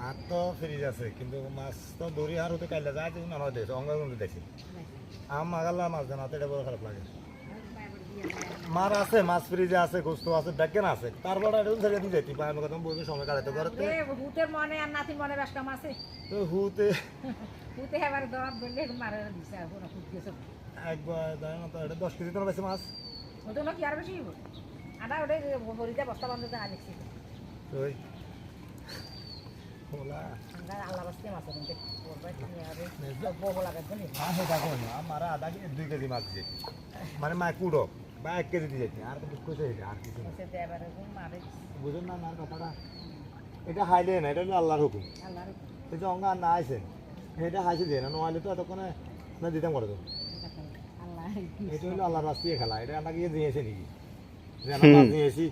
আর তো ফ্রিজ আছে কিন্তু মাছ তো দড়ি আর হতে কাইলে যায় তুমি আমার দেশ অঙ্গ দেখি মাগাল্লা মাছ জানাতে এটা বড় খারাপ লাগে মার আছে মাছ ফ্রিজে আছে গোস্ত আছে ব্যাকেন আছে তারপরে এটা ছেড়ে দিয়ে যেতে পারে আমি কথা বলবো সময় কাটাতে করতে হুতের মনে আর নাতির মনে ব্যস্তাম আছে তো হুতে হুতে এবার দর বললে মারে দিছে আর কোনো হুত গেছে একবার জানো না তো এটা 10 কেজি তো বেশি মাছ ওটা না কি আর বেশি আদা ওটা হরিতে বস্তা বন্ধ দিয়ে আনছি ওই ওলা আমরা আল্লাহ বাস্তে মাছ কিন্তু ওরবাই নিয়ে আরে বড় লাগার জন্য না সেটা কোন আমার আধা কেজি 2 কেজি মাছ দিয়েছি মানে মা কুড়ো বা 1 কেজি দিয়েছি আর তো কইছে এটা আর কিছু না সে দেবার মারে বুঝুন না আমার কথাটা এটা হাইলে না এটা হলো আল্লাহর হুকুম আল্লাহর এই যে অঙ্গ আর না আইছেন এটা হাইছে দিয়ে না নইলে তো এতক্ষণে না দিতাম করে তো আল্লাহ এটা হলো আল্লাহর রাস্তায় খেলা এটা আমরা গিয়ে দিয়েছে নাকি যে আমরা মাছ নিয়েছি